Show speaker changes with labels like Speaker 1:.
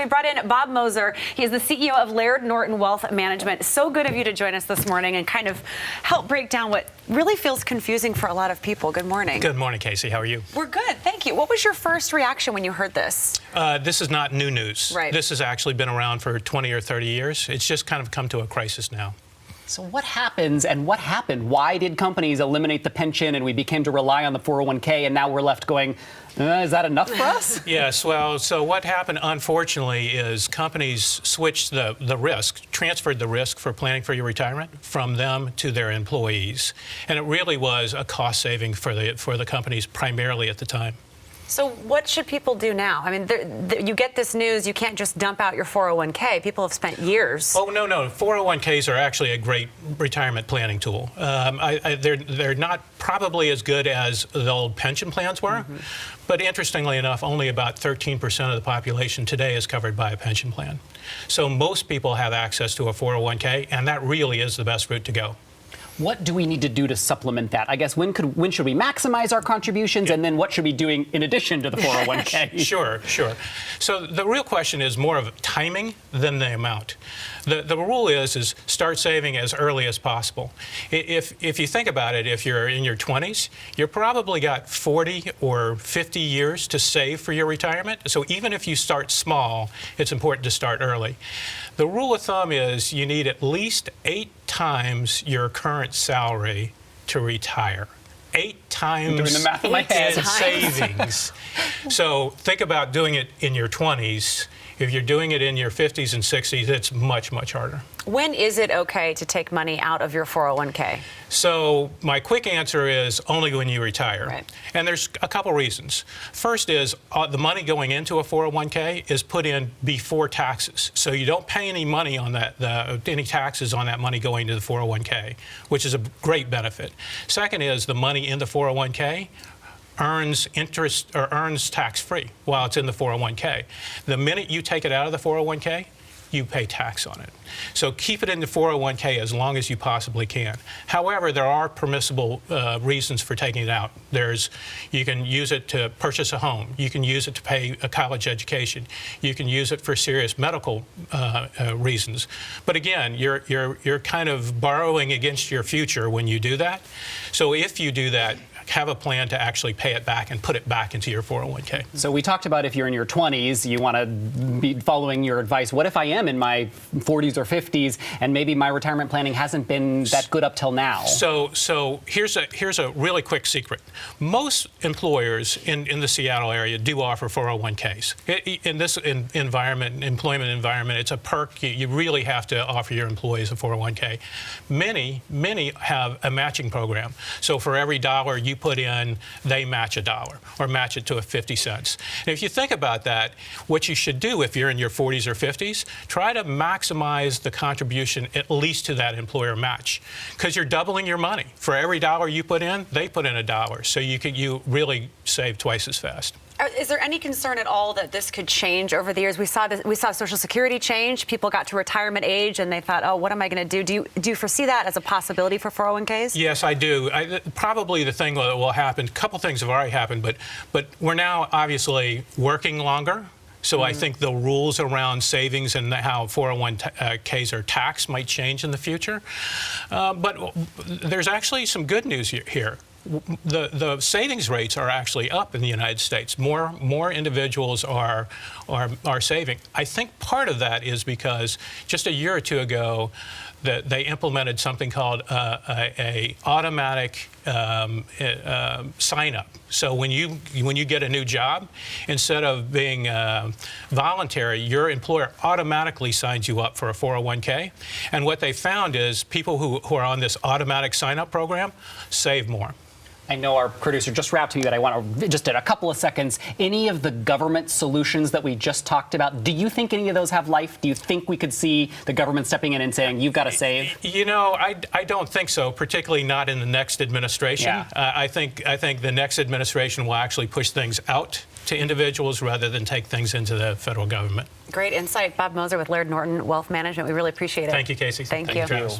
Speaker 1: We brought in Bob Moser. He is the CEO of Laird Norton Wealth Management. So good of you to join us this morning and kind of help break down what really feels confusing for a lot of people. Good morning.
Speaker 2: Good morning, Casey. How are you?
Speaker 1: We're good, thank you. What was your first reaction when you heard this?
Speaker 2: This is not new news.
Speaker 1: Right.
Speaker 2: This has actually been around for 20 or 30 years. It's just kind of come to a crisis now.
Speaker 3: So what happens and what happened? Why did companies eliminate the pension and we became to rely on the 401k, and now we're left going, is that enough for us?
Speaker 2: Yes, well, so what happened, unfortunately, is companies switched the risk, transferred the risk for planning for your retirement from them to their employees. And it really was a cost saving for the companies primarily at the time.
Speaker 1: So what should people do now? I mean, you get this news, you can't just dump out your 401k. People have spent years.
Speaker 2: Oh, no. 401ks are actually a great retirement planning tool. They're not probably as good as the old pension plans were, but interestingly enough, only about 13% of the population today is covered by a pension plan. So most people have access to a 401k, and that really is the best route to go.
Speaker 3: What do we need to do to supplement that? I guess when should we maximize our contributions, and then what should we be doing in addition to the 401k?
Speaker 2: Sure. So the real question is more of timing than the amount. The rule is start saving as early as possible. If you think about it, if you're in your 20s, you're probably got 40 or 50 years to save for your retirement. So even if you start small, it's important to start early. The rule of thumb is you need at least 8 times your current salary to retire. 8 times
Speaker 3: doing the math in my head.
Speaker 2: in savings. So think about doing it in your 20s. If you're doing it in your 50s and 60s, it's much, much harder.
Speaker 1: When is it okay to take money out of your 401k?
Speaker 2: So my quick answer is only when you retire.
Speaker 1: Right.
Speaker 2: And there's a couple reasons. First is the money going into a 401k is put in before taxes. So you don't pay any money on that, any taxes on that money going to the 401k, which is a great benefit. Second is the money in the 401k earns interest or earns tax-free while it's in the 401k. The minute you take it out of the 401k, you pay tax on it. So keep it in the 401k as long as you possibly can. However, there are permissible reasons for taking it out. You can use it to purchase a home. You can use it to pay a college education. You can use it for serious medical reasons. But again, you're kind of borrowing against your future when you do that. So if you do that, have a plan to actually pay it back and put it back into your 401k.
Speaker 3: So we talked about if you're in your 20s, you want to be following your advice. What if I am in my 40s or 50s and maybe my retirement planning hasn't been that good up till now?
Speaker 2: So here's a really quick secret. Most employers in the Seattle area do offer 401ks. In this employment environment, it's a perk. You really have to offer your employees a 401k. Many have a matching program. So for every dollar you put in, they match $1 or match it to 50 cents. And if you think about that, what you should do if you're in your 40s or 50s, try to maximize the contribution at least to that employer match, because you're doubling your money. For every dollar you put in, they put in $1. So you really save twice as fast.
Speaker 1: Is there any concern at all that this could change over the years? We saw Social Security change. People got to retirement age and they thought, oh, what am I going to do? Do you foresee that as a possibility for 401ks?
Speaker 2: Yes, I do. Probably the thing that will happen, a couple things have already happened, but we're now obviously working longer. So I think the rules around savings and how 401ks are taxed might change in the future. But there's actually some good news here. The savings rates are actually up in the United States. More individuals are saving. I think part of that is because just a year or two ago, they implemented something called a automatic sign up. So when you get a new job, instead of being voluntary, your employer automatically signs you up for a 401k. And what they found is people who are on this automatic sign up program save more.
Speaker 3: I know our producer just wrapped me, but I want to just in a couple of seconds. Any of the government solutions that we just talked about, do you think any of those have life? Do you think we could see the government stepping in and saying, you've got to save?
Speaker 2: You know, I don't think so, particularly not in the next administration.
Speaker 3: Yeah.
Speaker 2: I think the next administration will actually push things out to individuals rather than take things into the federal government.
Speaker 1: Great insight. Bob Moser with Laird Norton Wealth Management. We really appreciate it.
Speaker 2: Thank you, Casey.
Speaker 1: Thank you.
Speaker 2: Travis.